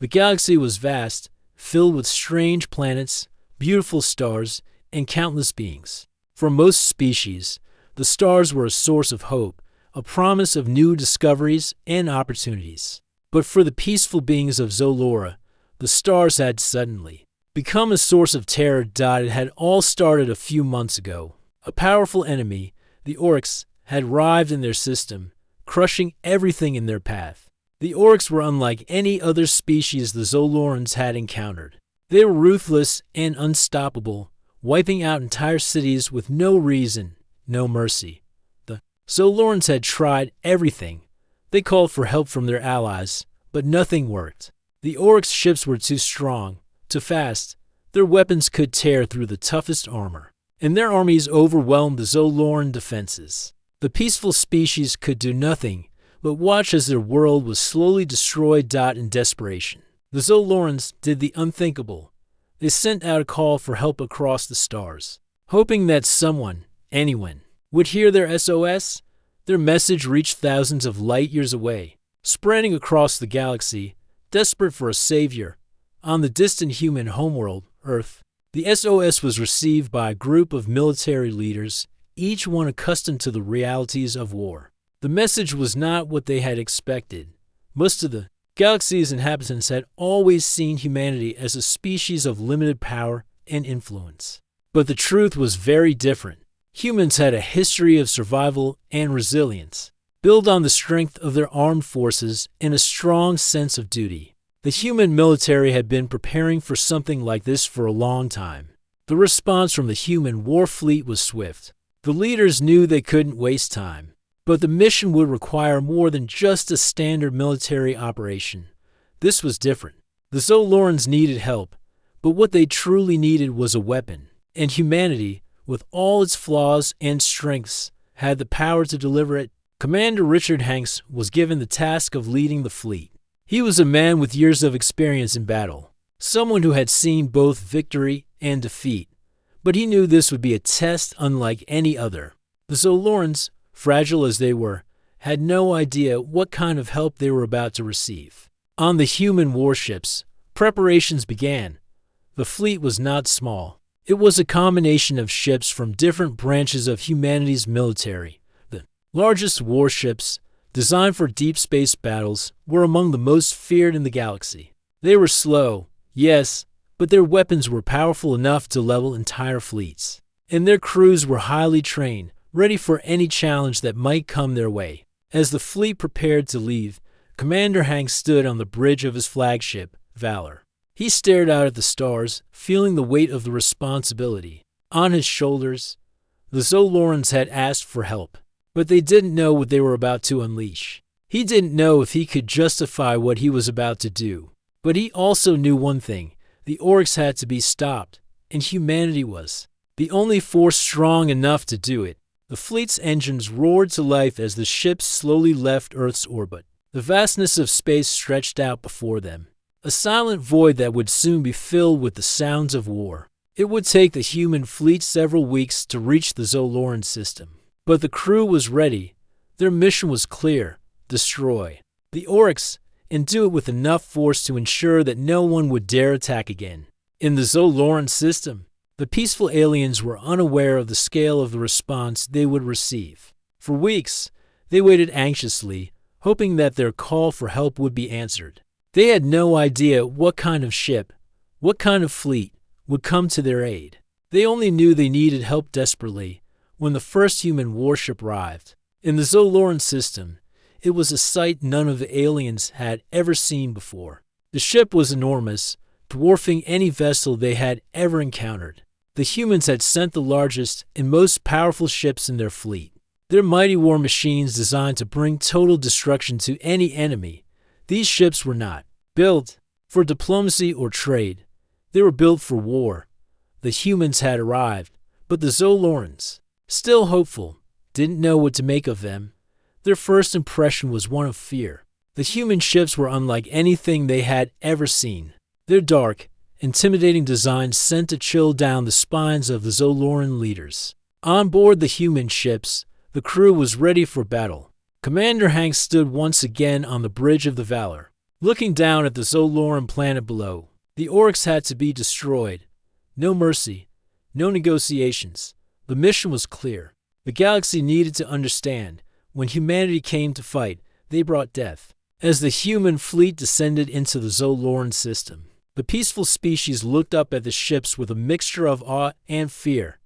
The galaxy was vast, filled with strange planets, beautiful stars, and countless beings. For most species, the stars were a source of hope, a promise of new discoveries and opportunities. But for the peaceful beings of Zolora, the stars had suddenly become a source of terror. It had all started a few months ago. A powerful enemy, the Orcs, had arrived in their system, crushing everything in their path. The Orcs were unlike any other species the Zolorans had encountered. They were ruthless and unstoppable, wiping out entire cities with no reason, no mercy. The Zolorans had tried everything. They called for help from their allies, but nothing worked. The Orcs' ships were too strong, too fast. Their weapons could tear through the toughest armor, and their armies overwhelmed the Zoloran defenses. The peaceful species could do nothing but watch as their world was slowly destroyed. In desperation, the Zolorans did the unthinkable. They sent out a call for help across the stars, hoping that someone, anyone, would hear their SOS. Their message reached thousands of light years away, spreading across the galaxy, desperate for a savior. On the distant human homeworld, Earth, the SOS was received by a group of military leaders, each one accustomed to the realities of war. The message was not what they had expected. Most of the galaxy's inhabitants had always seen humanity as a species of limited power and influence. But the truth was very different. Humans had a history of survival and resilience, built on the strength of their armed forces and a strong sense of duty. The human military had been preparing for something like this for a long time. The response from the human war fleet was swift. The leaders knew they couldn't waste time, but the mission would require more than just a standard military operation. This was different. The Zolorans needed help, but what they truly needed was a weapon, and humanity, with all its flaws and strengths, had the power to deliver it. Commander Richard Hanks was given the task of leading the fleet. He was a man with years of experience in battle, someone who had seen both victory and defeat, but he knew this would be a test unlike any other. The Zolorans, fragile as they were, had no idea what kind of help they were about to receive. On the human warships, preparations began. The fleet was not small. It was a combination of ships from different branches of humanity's military. The largest warships, designed for deep space battles, were among the most feared in the galaxy. They were slow, yes, but their weapons were powerful enough to level entire fleets. And their crews were highly trained, ready for any challenge that might come their way. As the fleet prepared to leave, Commander Hanks stood on the bridge of his flagship, Valor. He stared out at the stars, feeling the weight of the responsibility on his shoulders. The Zolorans had asked for help, but they didn't know what they were about to unleash. He didn't know if he could justify what he was about to do, but he also knew one thing: the Orcs had to be stopped, and humanity was the only force strong enough to do it. The fleet's engines roared to life as the ships slowly left Earth's orbit. The vastness of space stretched out before them, a silent void that would soon be filled with the sounds of war. It would take the human fleet several weeks to reach the Zoloran system, but the crew was ready. Their mission was clear: destroy the Orcs, and do it with enough force to ensure that no one would dare attack again. In the Zoloran system, the peaceful aliens were unaware of the scale of the response they would receive. For weeks, they waited anxiously, hoping that their call for help would be answered. They had no idea what kind of ship, what kind of fleet, would come to their aid. They only knew they needed help desperately when the first human warship arrived. In the Zoloran system, it was a sight none of the aliens had ever seen before. The ship was enormous, dwarfing any vessel they had ever encountered. The humans had sent the largest and most powerful ships in their fleet. Their mighty war machines designed to bring total destruction to any enemy. These ships were not built for diplomacy or trade. They were built for war. The humans had arrived, but the Zolorans, still hopeful, didn't know what to make of them. Their first impression was one of fear. The human ships were unlike anything they had ever seen. Their dark, intimidating design sent a chill down the spines of the Zoloran leaders. On board the human ships, the crew was ready for battle. Commander Hanks stood once again on the bridge of the Valor. looking down at the Zoloran planet below. The Orcs had to be destroyed. No mercy, no negotiations. The mission was clear. The galaxy needed to understand. When humanity came to fight, they brought death. As the human fleet descended into the Zoloran system, the peaceful species looked up at the ships with a mixture of awe and fear.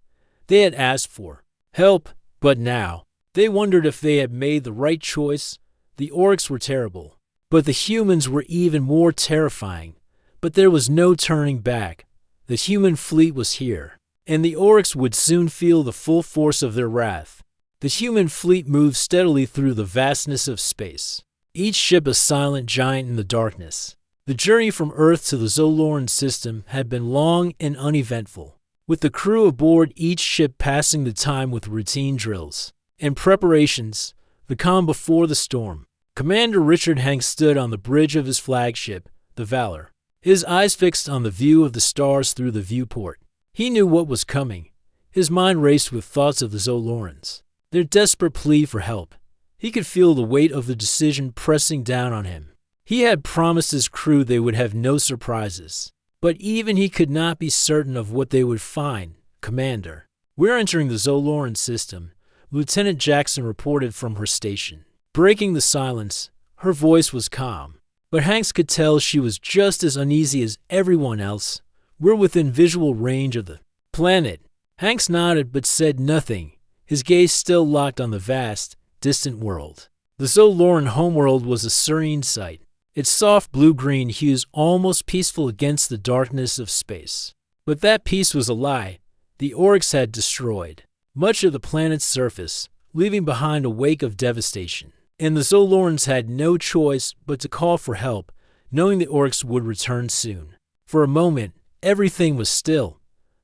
They had asked for help, but now they wondered if they had made the right choice. The Orcs were terrible, but the humans were even more terrifying. But there was no turning back. The human fleet was here, and the Orcs would soon feel the full force of their wrath. The human fleet moved steadily through the vastness of space, each ship a silent giant in the darkness. The journey from Earth to the Zoloran system had been long and uneventful, with the crew aboard each ship passing the time with routine drills and preparations. The calm before the storm. Commander Richard Hanks stood on the bridge of his flagship, the Valor, his eyes fixed on the view of the stars through the viewport. He knew what was coming. His mind raced with thoughts of the Zolorans, their desperate plea for help. He could feel the weight of the decision pressing down on him. He had promised his crew they would have no surprises, but even he could not be certain of what they would find. Commander, we're entering the Zoloran system, Lieutenant Jackson reported from her station. Breaking the silence, her voice was calm, but Hanks could tell she was just as uneasy as everyone else. We're within visual range of the planet. Hanks nodded but said nothing, his gaze still locked on the vast, distant world. The Zoloran homeworld was a serene sight, its soft blue-green hues almost peaceful against the darkness of space. But that peace was a lie. The Orcs had destroyed much of the planet's surface, leaving behind a wake of devastation. And the Zolorans had no choice but to call for help, knowing the Orcs would return soon. For a moment, everything was still.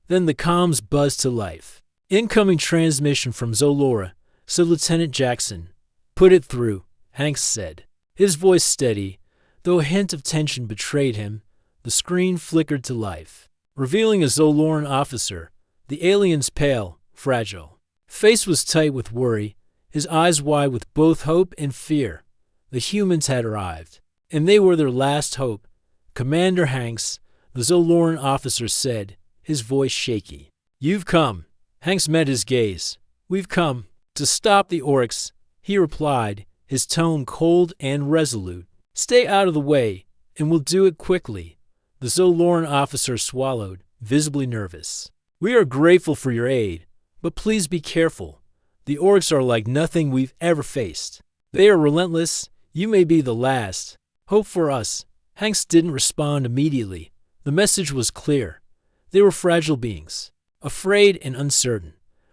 Then the comms buzzed to life. Incoming transmission from Zolora, said Lieutenant Jackson. Put it through, Hanks said. His voice steady, though a hint of tension betrayed him. The screen flickered to life, revealing a Zoloran officer, the alien's pale, fragile. Face was tight with worry, his eyes wide with both hope and fear. The humans had arrived, and they were their last hope. Commander Hanks, the Zoloran officer said, his voice shaky. You've come. Hanks met his gaze. We've come to stop the Orcs, he replied, his tone cold and resolute. Stay out of the way, and we'll do it quickly. The Zoloran officer swallowed, visibly nervous. We are grateful for your aid, but please be careful. The Orcs are like nothing we've ever faced. They are relentless. You may be the last hope for us. Hanks didn't respond immediately. The message was clear. They were fragile beings, afraid and uncertain.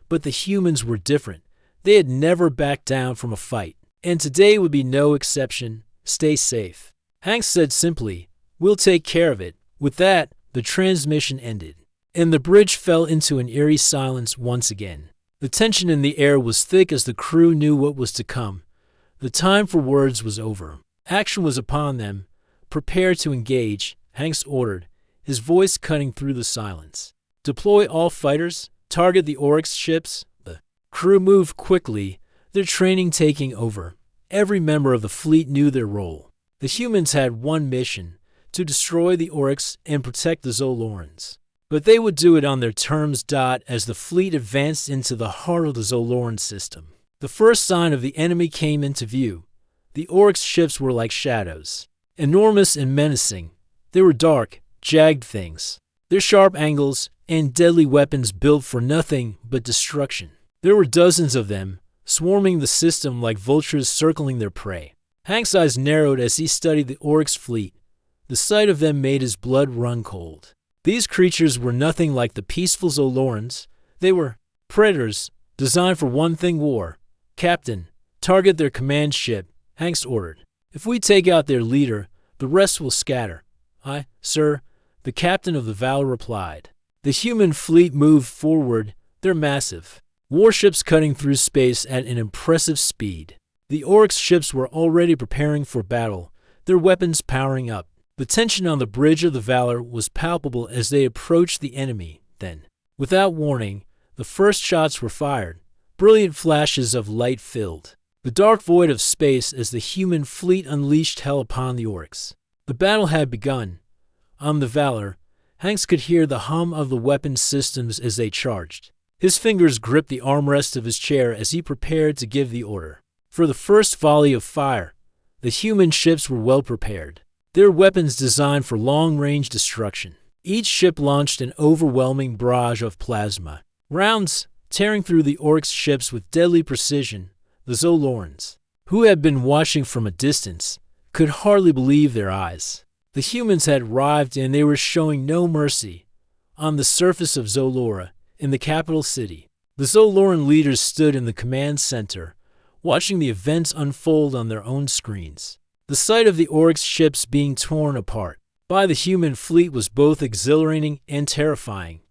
But the humans were different. They had never backed down from a fight, and today would be no exception. Stay safe. Hanks said simply, we'll take care of it. With that, the transmission ended, and the bridge fell into an eerie silence once again. The tension in the air was thick as the crew knew what was to come. The time for words was over. Action was upon them. Prepare to engage, Hanks ordered, his voice cutting through the silence. Deploy all fighters, target the Orcs ships. The crew moved quickly, their training taking over. Every member of the fleet knew their role. The humans had one mission, to destroy the Orcs and protect the Zolorans. But they would do it on their terms. As the fleet advanced into the heart of the Zoloran system, the first sign of the enemy came into view. The Orcs' ships were like shadows, enormous and menacing. They were dark, jagged things, their sharp angles and deadly weapons built for nothing but destruction. There were dozens of them, swarming the system like vultures circling their prey. Hank's eyes narrowed as he studied the Orcs' fleet. The sight of them made his blood run cold. These creatures were nothing like the peaceful Zolorans. They were predators, designed for one thing: war. Captain, target their command ship, Hanks ordered. If we take out their leader, the rest will scatter. Aye, sir, the captain of the Valor replied. The human fleet moved forward, their massive warships cutting through space at an impressive speed. The Orcs' ships were already preparing for battle, their weapons powering up. The tension on the bridge of the Valor was palpable as they approached the enemy. Then, without warning, the first shots were fired. Brilliant flashes of light filled the dark void of space as the human fleet unleashed hell upon the Orcs. The battle had begun. On the Valor, Hanks could hear the hum of the weapons systems as they charged. His fingers gripped the armrest of his chair as he prepared to give the order. For the first volley of fire, the human ships were well prepared. Their weapons designed for long-range destruction. Each ship launched an overwhelming barrage of plasma rounds, tearing through the Orcs' ships with deadly precision. The Zolorans, who had been watching from a distance, could hardly believe their eyes. The humans had arrived and they were showing no mercy. On the surface of Zolora, in the capital city, the Zoloran leaders stood in the command center, watching the events unfold on their own screens. The sight of the Orcs' ships being torn apart by the human fleet was both exhilarating and terrifying.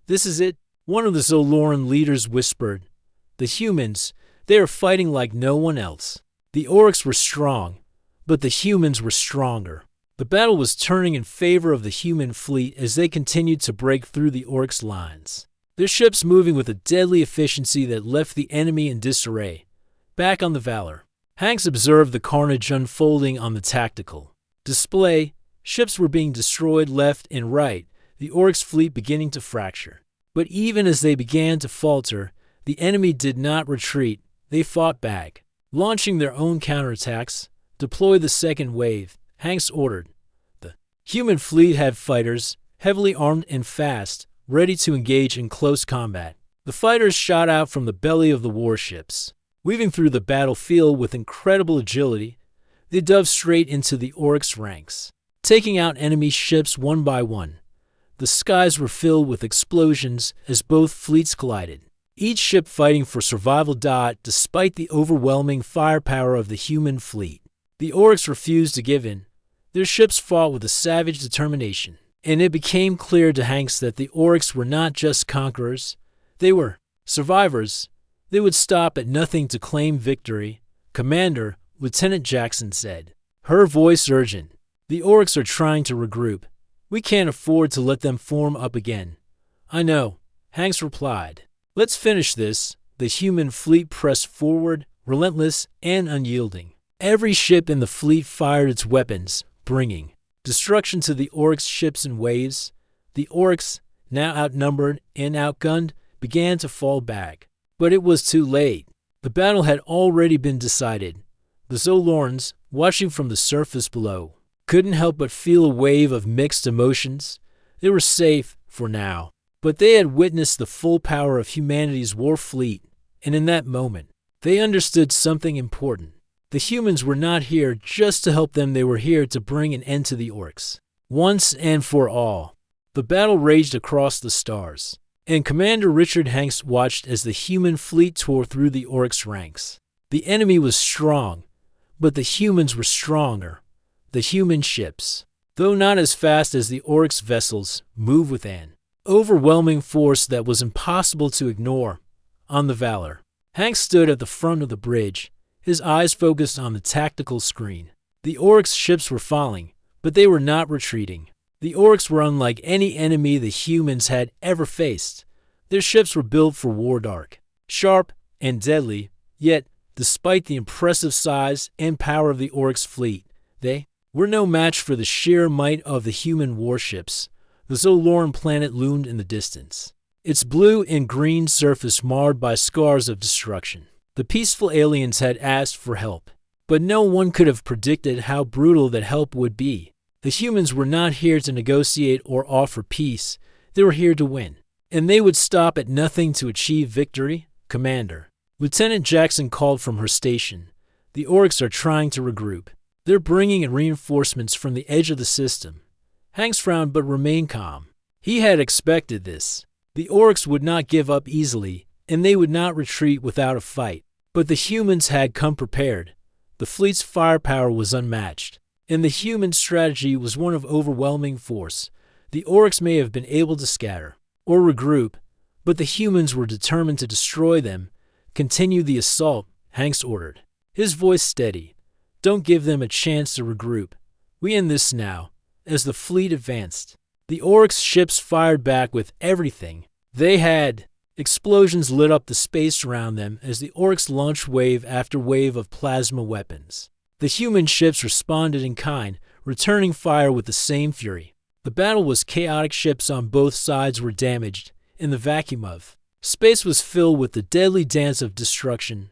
"This is it," one of the Zoloran leaders whispered. "The humans, they are fighting like no one else." The Orcs were strong, but the humans were stronger. The battle was turning in favor of the human fleet as they continued to break through the Orcs' lines, their ships moving with a deadly efficiency that left the enemy in disarray. Back on the Valor, Hanks observed the carnage unfolding on the tactical display. Ships were being destroyed left and right, the Orcs' fleet beginning to fracture. But even as they began to falter, the enemy did not retreat. They fought back, launching their own counterattacks. "Deploy the second wave," Hanks ordered. The human fleet had fighters, heavily armed and fast, ready to engage in close combat. The fighters shot out from the belly of the warships, weaving through the battlefield with incredible agility. They dove straight into the Orcs' ranks, taking out enemy ships one by one. The skies were filled with explosions as both fleets collided, each ship fighting for survival. Despite the overwhelming firepower of the human fleet, the Orcs refused to give in. Their ships fought with a savage determination, and it became clear to Hanks that the Orcs were not just conquerors, they were survivors. They would stop at nothing to claim victory. "Commander," Lieutenant Jackson said, her voice urgent, "the Orcs are trying to regroup. We can't afford to let them form up again." "I know," Hanks replied. "Let's finish this." The human fleet pressed forward, relentless and unyielding. Every ship in the fleet fired its weapons, bringing destruction to the Orcs' ships in waves. The Orcs, now outnumbered and outgunned, began to fall back. But it was too late. The battle had already been decided. The Zolorans, watching from the surface below, couldn't help but feel a wave of mixed emotions. They were safe for now, but they had witnessed the full power of humanity's war fleet, and in that moment, they understood something important. The humans were not here just to help them, they were here to bring an end to the Orcs, once and for all. The battle raged across the stars, and Commander Richard Hanks watched as the human fleet tore through the Orcs' ranks. The enemy was strong, but the humans were stronger. The human ships, though not as fast as the Orcs' vessels, moved with an overwhelming force that was impossible to ignore. On the Valor, Hanks stood at the front of the bridge, his eyes focused on the tactical screen. The Orcs' ships were falling, but they were not retreating. The Orcs were unlike any enemy the humans had ever faced. Their ships were built for war, dark, sharp, and deadly, yet, despite the impressive size and power of the Orcs' fleet, they were no match for the sheer might of the human warships. The Zoloran planet loomed in the distance, its blue and green surface marred by scars of destruction. The peaceful aliens had asked for help, but no one could have predicted how brutal that help would be. The humans were not here to negotiate or offer peace. They were here to win, and they would stop at nothing to achieve victory. "Commander," Lieutenant Jackson called from her station, "the Orcs are trying to regroup. They're bringing in reinforcements from the edge of the system." Hanks frowned but remained calm. He had expected this. The Orcs would not give up easily, and they would not retreat without a fight. But the humans had come prepared. The fleet's firepower was unmatched, and the human strategy was one of overwhelming force. The Orcs may have been able to scatter or regroup, but the humans were determined to destroy them. "Continue the assault," Hanks ordered, his voice steady. "Don't give them a chance to regroup. We end this now." As the fleet advanced, the Orcs' ships fired back with everything they had. Explosions lit up the space around them as the Orcs launched wave after wave of plasma weapons. The human ships responded in kind, returning fire with the same fury. The battle was chaotic. Ships on both sides were damaged. In the vacuum of space was filled with the deadly dance of destruction.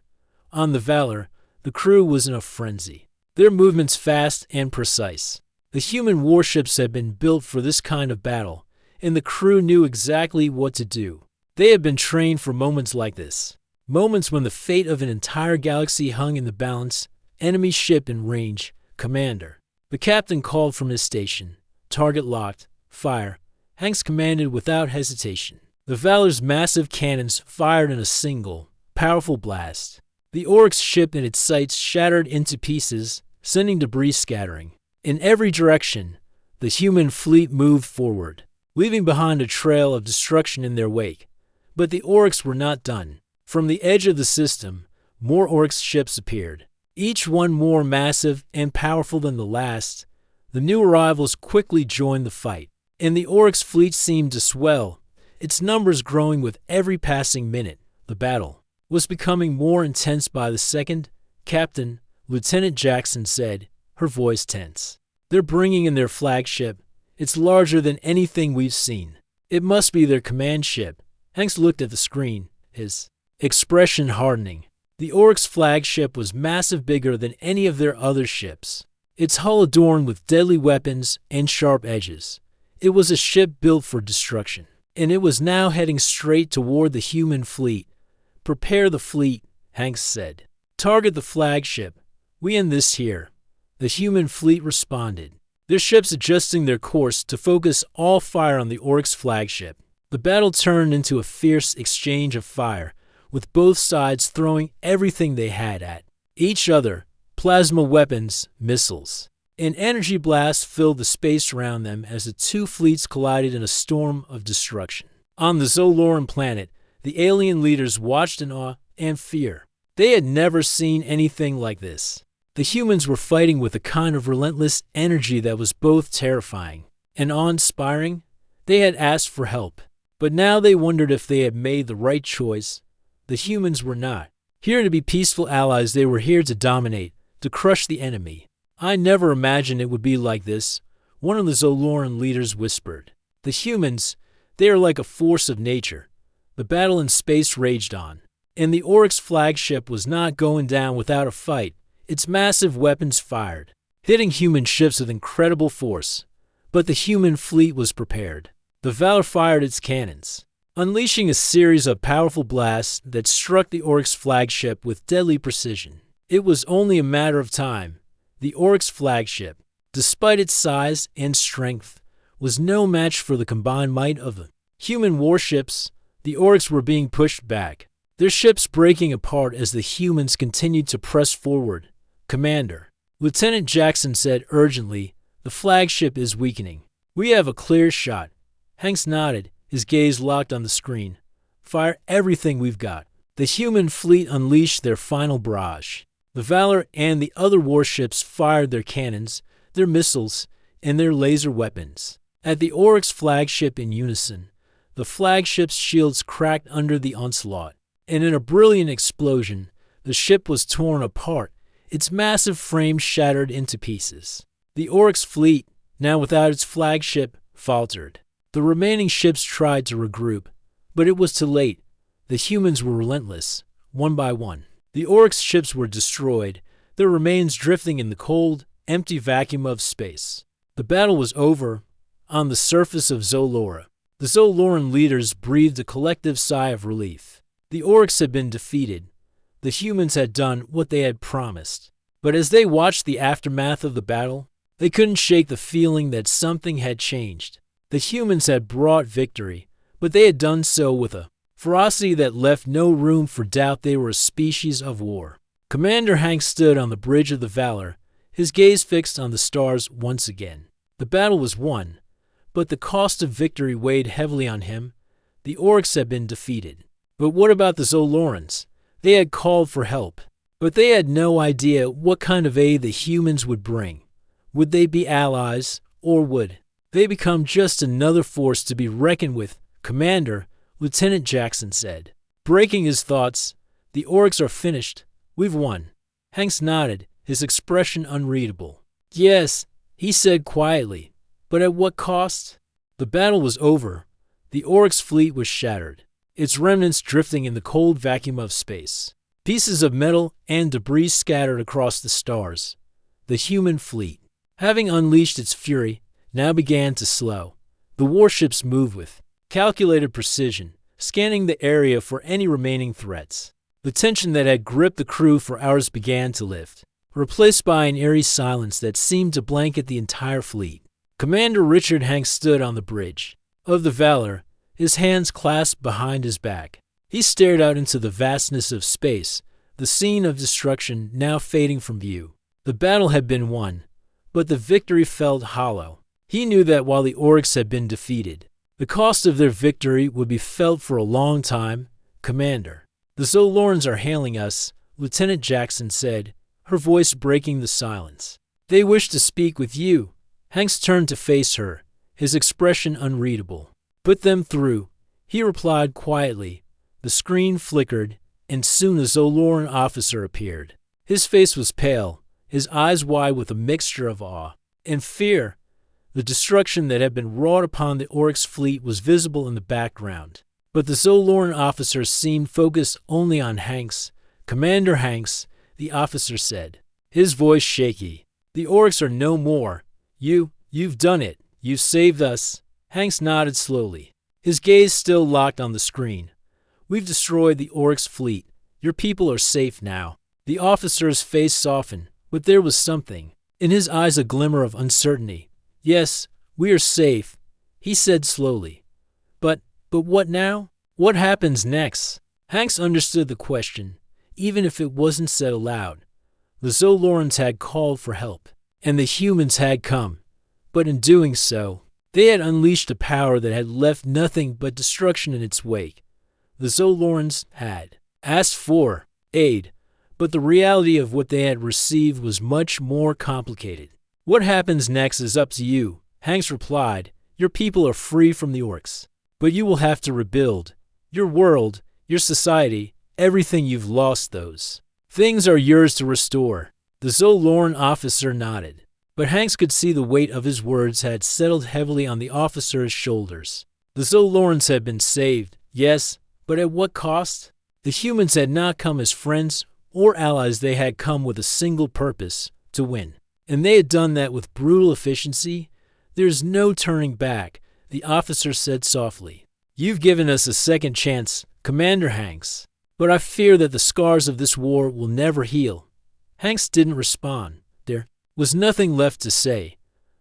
On the Valor, the crew was in a frenzy, their movements fast and precise. The human warships had been built for this kind of battle, and the crew knew exactly what to do. They had been trained for moments like this, moments when the fate of an entire galaxy hung in the balance. Enemy ship in range. Commander. The captain called from his station. Target locked. Fire. Hanks commanded without hesitation. The Valor's massive cannons fired in a single, powerful blast. The Orcs ship and its sights shattered into pieces, sending debris scattering. In every direction, the human fleet moved forward, leaving behind a trail of destruction in their wake. But the Orcs were not done. From the edge of the system, more Orcs ships appeared, each one more massive and powerful than the last. The new arrivals quickly joined the fight, and the Orcs fleet seemed to swell, its numbers growing with every passing minute. The battle was becoming more intense by the second. Captain, Lieutenant Jackson said, her voice tense. They're bringing in their flagship. It's larger than anything we've seen. It must be their command ship. Hanks looked at the screen, his expression hardening. The Orcs' flagship was massive, bigger than any of their other ships. Its hull adorned with deadly weapons and sharp edges. It was a ship built for destruction, and it was now heading straight toward the human fleet. Prepare the fleet, Hanks said. Target the flagship. We end this here. The human fleet responded, their ships adjusting their course to focus all fire on the Orcs' flagship. The battle turned into a fierce exchange of fire, with both sides throwing everything they had at each other. Plasma weapons, missiles, and energy blasts filled the space around them as the two fleets collided in a storm of destruction. On the Zoloran planet, the alien leaders watched in awe and fear. They had never seen anything like this. The humans were fighting with a kind of relentless energy that was both terrifying and awe-inspiring. They had asked for help, but now they wondered if they had made the right choice. The humans were not here to be peaceful allies. They were here to dominate, to crush the enemy. I never imagined it would be like this, one of the Zoloran leaders whispered. The humans, they are like a force of nature. The battle in space raged on, and the Orcs' flagship was not going down without a fight. Its massive weapons fired, hitting human ships with incredible force. But the human fleet was prepared. The Valor fired its cannons, unleashing a series of powerful blasts that struck the Orcs' flagship with deadly precision. It was only a matter of time. The Orcs' flagship, despite its size and strength, was no match for the combined might of the human warships. The Orcs were being pushed back, their ships breaking apart as the humans continued to press forward. Commander, Lieutenant Jackson said urgently, the flagship is weakening. We have a clear shot. Hanks nodded, his gaze locked on the screen. Fire everything we've got. The human fleet unleashed their final barrage. The Valor and the other warships fired their cannons, their missiles, and their laser weapons at the Orcs' flagship in unison. The flagship's shields cracked under the onslaught, and in a brilliant explosion, the ship was torn apart, its massive frame shattered into pieces. The Orcs' fleet, now without its flagship, faltered. The remaining ships tried to regroup, but it was too late. The humans were relentless, one by one. The Orcs' ships were destroyed, their remains drifting in the cold, empty vacuum of space. The battle was over. On the surface of Zolora, the Zoloran leaders breathed a collective sigh of relief. The Orcs had been defeated. The humans had done what they had promised. But as they watched the aftermath of the battle, they couldn't shake the feeling that something had changed. The humans had brought victory, but they had done so with a ferocity that left no room for doubt. They were a species of war. Commander Hanks stood on the bridge of the Valor, his gaze fixed on the stars once again. The battle was won, but the cost of victory weighed heavily on him. The Orcs had been defeated. But what about the Zolorans? They had called for help, but they had no idea what kind of aid the humans would bring. Would they be allies, or would they become just another force to be reckoned with? Commander, Lieutenant Jackson said, breaking his thoughts. The Orcs are finished. We've won. Hanks nodded, his expression unreadable. Yes, he said quietly. But at what cost? The battle was over. The Orcs' fleet was shattered, its remnants drifting in the cold vacuum of space. Pieces of metal and debris scattered across the stars. The human fleet, having unleashed its fury, now began to slow. The warships moved with calculated precision, scanning the area for any remaining threats. The tension that had gripped the crew for hours began to lift, replaced by an eerie silence that seemed to blanket the entire fleet. Commander Richard Hanks stood on the bridge of the Valor, his hands clasped behind his back. He stared out into the vastness of space, the scene of destruction now fading from view. The battle had been won, but the victory felt hollow. He knew that while the Orcs had been defeated, the cost of their victory would be felt for a long time. Commander, the Zolorans are hailing us, Lieutenant Jackson said, her voice breaking the silence. They wish to speak with you. Hanks turned to face her, his expression unreadable. Put them through, he replied quietly. The screen flickered, and soon a Zoloran officer appeared. His face was pale, his eyes wide with a mixture of awe and fear. The destruction that had been wrought upon the Orcs' fleet was visible in the background, but the Zoloran officer seemed focused only on Hanks. Commander Hanks, the officer said, his voice shaky. The Orcs are no more. You've done it. You've saved us. Hanks nodded slowly, his gaze still locked on the screen. We've destroyed the Orcs' fleet. Your people are safe now. The officer's face softened, but there was something in his eyes, a glimmer of uncertainty. Yes, we are safe, he said slowly. But what now? What happens next? Hanks understood the question, even if it wasn't said aloud. The Zolorans had called for help, and the humans had come. But in doing so, they had unleashed a power that had left nothing but destruction in its wake. The Zolorans had asked for aid, but the reality of what they had received was much more complicated. What happens next is up to you, Hanks replied. Your people are free from the Orcs, but you will have to rebuild your world, your society, everything you've lost. Those things are yours to restore. The Zoloran officer nodded, but Hanks could see the weight of his words had settled heavily on the officer's shoulders. The Zolorans had been saved, yes, but at what cost? The humans had not come as friends or allies. They had come with a single purpose: to win. And they had done that with brutal efficiency. There's no turning back, the officer said softly. You've given us a second chance, Commander Hanks, but I fear that the scars of this war will never heal. Hanks didn't respond. There was nothing left to say.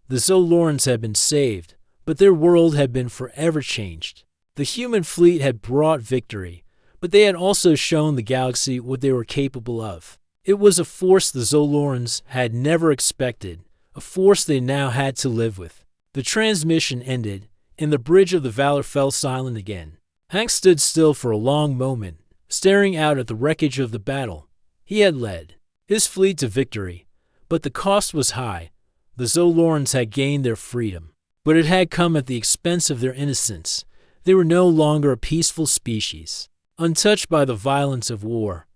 The Zolorans had been saved, but their world had been forever changed. The human fleet had brought victory, but they had also shown the galaxy what they were capable of. It was a force the Zolorans had never expected, a force they now had to live with. The transmission ended, and the bridge of the Valor fell silent again. Hank stood still for a long moment, staring out at the wreckage of the battle. He had led his fleet to victory, but the cost was high. The Zolorans had gained their freedom, but it had come at the expense of their innocence. They were no longer a peaceful species, untouched by the violence of war.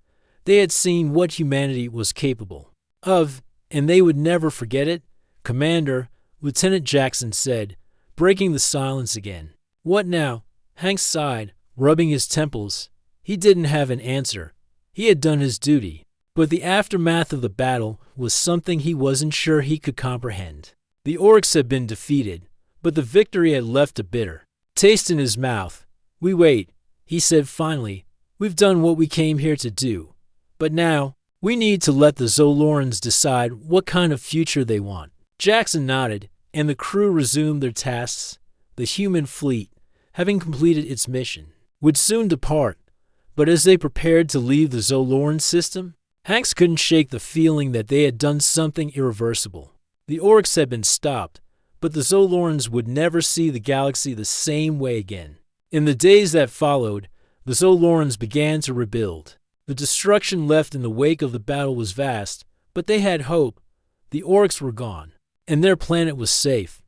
They had seen what humanity was capable of, and they would never forget it. Commander, Lieutenant Jackson said, breaking the silence again. What now? Hank sighed, rubbing his temples. He didn't have an answer. He had done his duty, but the aftermath of the battle was something he wasn't sure he could comprehend. The Orcs had been defeated, but the victory had left a bitter taste in his mouth. We wait, he said finally. We've done what we came here to do. But now, we need to let the Zolorans decide what kind of future they want. Jackson nodded, and the crew resumed their tasks. The human fleet, having completed its mission, would soon depart. But as they prepared to leave the Zoloran system, Hanks couldn't shake the feeling that they had done something irreversible. The Orcs had been stopped, but the Zolorans would never see the galaxy the same way again. In the days that followed, the Zolorans began to rebuild. The destruction left in the wake of the battle was vast, but they had hope. The Orcs were gone, and their planet was safe.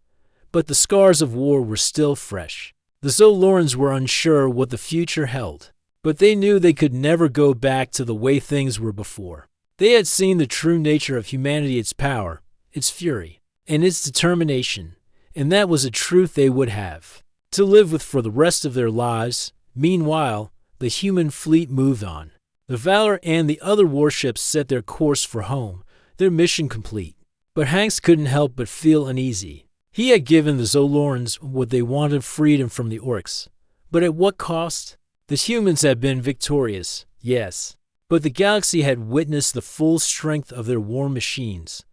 But the scars of war were still fresh. The Zolorans were unsure what the future held, but they knew they could never go back to the way things were before. They had seen the true nature of humanity, its power, its fury, and its determination, and that was a truth they would have to live with for the rest of their lives. Meanwhile, the human fleet moved on. The Valor and the other warships set their course for home, their mission complete. But Hanks couldn't help but feel uneasy. He had given the Zolorans what they wanted, freedom from the Orcs. But at what cost? The humans had been victorious, yes, but the galaxy had witnessed the full strength of their war machines.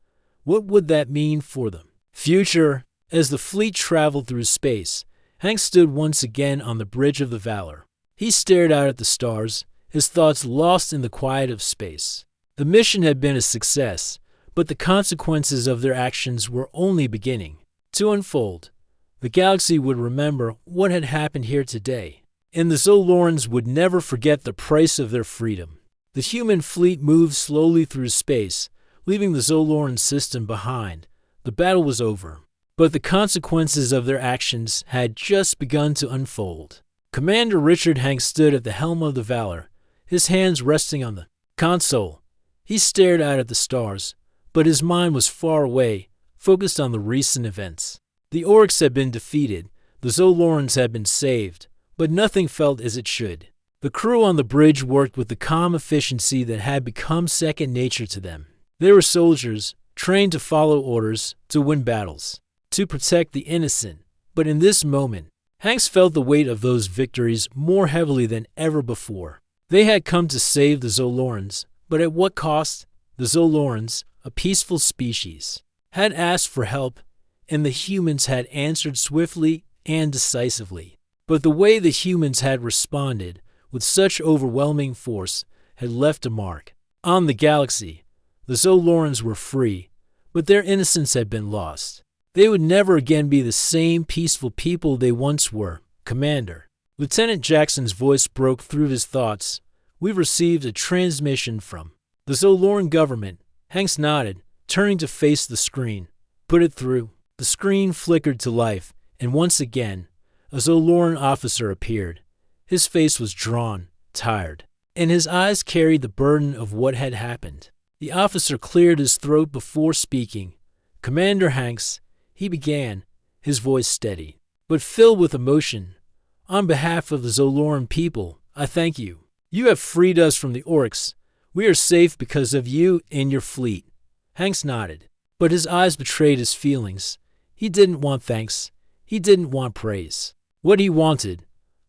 What would that mean for the future? As the fleet traveled through space, Hank stood once again on the bridge of the Valor. He stared out at the stars, his thoughts lost in the quiet of space. The mission had been a success, but the consequences of their actions were only beginning to unfold. The galaxy would remember what had happened here today, and the Zolorans would never forget the price of their freedom. The human fleet moved slowly through space, leaving the Zoloran system behind. The battle was over, but the consequences of their actions had just begun to unfold. Commander Richard Hanks stood at the helm of the Valor, his hands resting on the console. He stared out at the stars, but his mind was far away, focused on the recent events. The Orcs had been defeated, the Zolorans had been saved, but nothing felt as it should. The crew on the bridge worked with the calm efficiency that had become second nature to them. They were soldiers, trained to follow orders, to win battles, to protect the innocent. But in this moment, Hanks felt the weight of those victories more heavily than ever before. They had come to save the Zolorans, but at what cost? The Zolorans, a peaceful species, had asked for help, and the humans had answered swiftly and decisively. But the way the humans had responded, with such overwhelming force, had left a mark on the galaxy. The Zolorans were free, but their innocence had been lost. They would never again be the same peaceful people they once were. Commander. Lieutenant Jackson's voice broke through his thoughts. We've received a transmission from the Zoloran government. Hanks nodded, turning to face the screen. Put it through. The screen flickered to life, and once again, a Zoloran officer appeared. His face was drawn, tired, and his eyes carried the burden of what had happened. The officer cleared his throat before speaking. Commander Hanks, he began, his voice steady, but filled with emotion. On behalf of the Zoloran people, I thank you. You have freed us from the Orcs. We are safe because of you and your fleet. Hanks nodded, but his eyes betrayed his feelings. He didn't want thanks. He didn't want praise. What he wanted,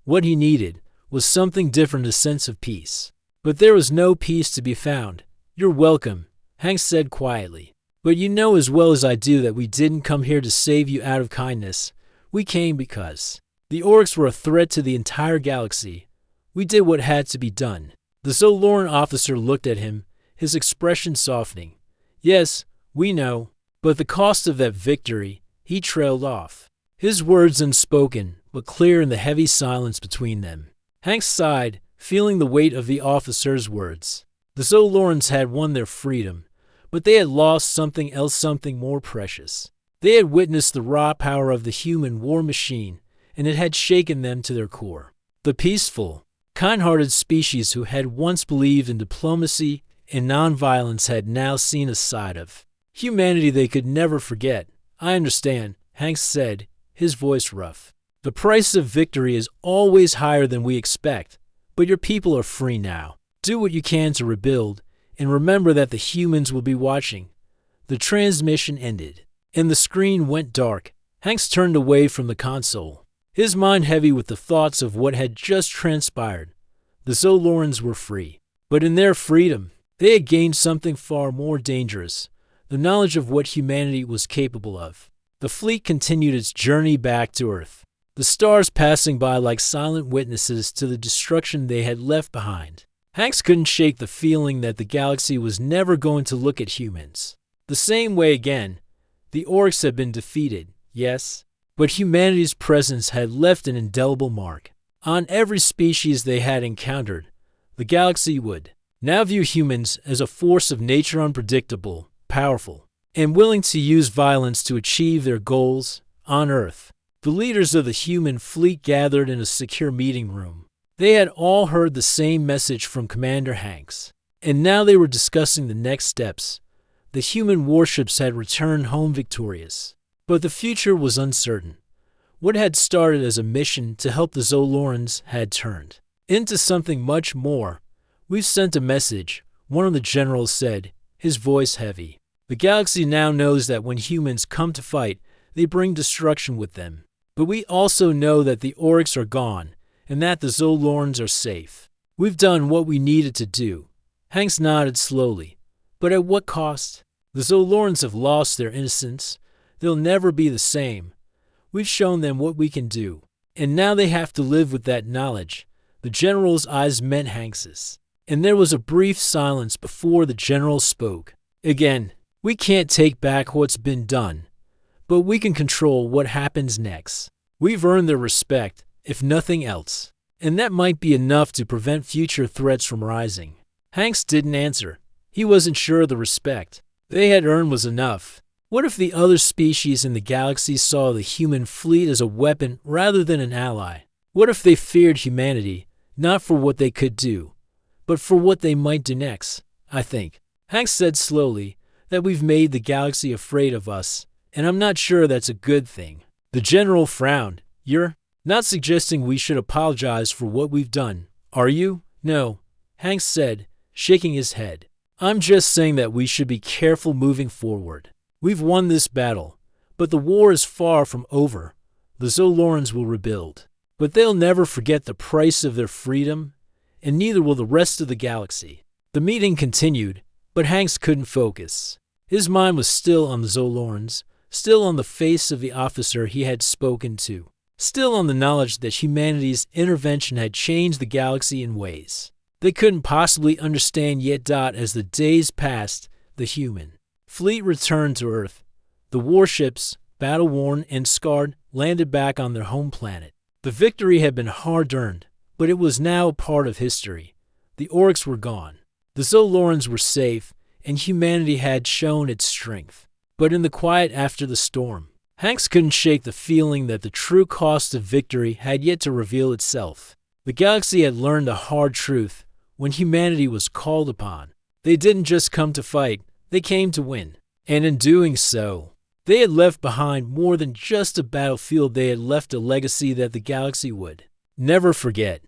what he needed, was something different, a sense of peace. But there was no peace to be found. You're welcome, Hanks said quietly. But you know as well as I do that we didn't come here to save you out of kindness. We came because the Orcs were a threat to the entire galaxy. We did what had to be done. The Zoloran officer looked at him, his expression softening. Yes, we know, but the cost of that victory, he trailed off. His words unspoken, but clear in the heavy silence between them. Hanks sighed, feeling the weight of the officer's words. The Zolorans had won their freedom, but they had lost something else, something more precious. They had witnessed the raw power of the human war machine, and it had shaken them to their core. The peaceful, kind-hearted species who had once believed in diplomacy and nonviolence had now seen a side of humanity they could never forget. I understand, Hanks said, his voice rough. The price of victory is always higher than we expect, but your people are free now. Do what you can to rebuild, and remember that the humans will be watching. The transmission ended, and the screen went dark. Hanks turned away from the console, his mind heavy with the thoughts of what had just transpired. The Zolorans were free, but in their freedom, they had gained something far more dangerous, the knowledge of what humanity was capable of. The fleet continued its journey back to Earth, the stars passing by like silent witnesses to the destruction they had left behind. Hanks couldn't shake the feeling that the galaxy was never going to look at humans the same way again. The Orcs had been defeated, yes, but humanity's presence had left an indelible mark on every species they had encountered. The galaxy would now view humans as a force of nature, unpredictable, powerful, and willing to use violence to achieve their goals on Earth. The leaders of the human fleet gathered in a secure meeting room. They had all heard the same message from Commander Hanks, and now they were discussing the next steps. the human warships had returned home victorious. But the future was uncertain. What had started as a mission to help the Zolorans had turned into something much more. "We've sent a message," one of the generals said, his voice heavy. "The galaxy now knows that when humans come to fight, they bring destruction with them. But we also know that the Orcs are gone, and that the Zolorans are safe. We've done what we needed to do." Hanks nodded slowly. "But at what cost? The Zolorans have lost their innocence. They'll never be the same. We've shown them what we can do, and now they have to live with that knowledge." The general's eyes met Hanks's, and there was a brief silence before the general spoke. "Again, we can't take back what's been done, but we can control what happens next. We've earned their respect, if nothing else, and that might be enough to prevent future threats from rising." Hanks didn't answer. He wasn't sure the respect they had earned was enough. What if the other species in the galaxy saw the human fleet as a weapon rather than an ally? What if they feared humanity, not for what they could do, but for what they might do next? "I think," Hanks said slowly, "that we've made the galaxy afraid of us, and I'm not sure that's a good thing." The general frowned. "You're not suggesting we should apologize for what we've done, are you?" "No," Hanks said, shaking his head. "I'm just saying that we should be careful moving forward. We've won this battle, but the war is far from over. The Zolorans will rebuild, but they'll never forget the price of their freedom, and neither will the rest of the galaxy." The meeting continued, but Hanks couldn't focus. His mind was still on the Zolorans, still on the face of the officer he had spoken to, still on the knowledge that humanity's intervention had changed the galaxy in ways they couldn't possibly understand yet. As the days passed, the human fleet returned to Earth. The warships, battle-worn and scarred, landed back on their home planet. The victory had been hard-earned, but it was now a part of history. The Orcs were gone. The Zolorans were safe, and humanity had shown its strength. But in the quiet after the storm, Hanks couldn't shake the feeling that the true cost of victory had yet to reveal itself. The galaxy had learned a hard truth when humanity was called upon. They didn't just come to fight, they came to win. And in doing so, they had left behind more than just a battlefield. They had left a legacy that the galaxy would never forget.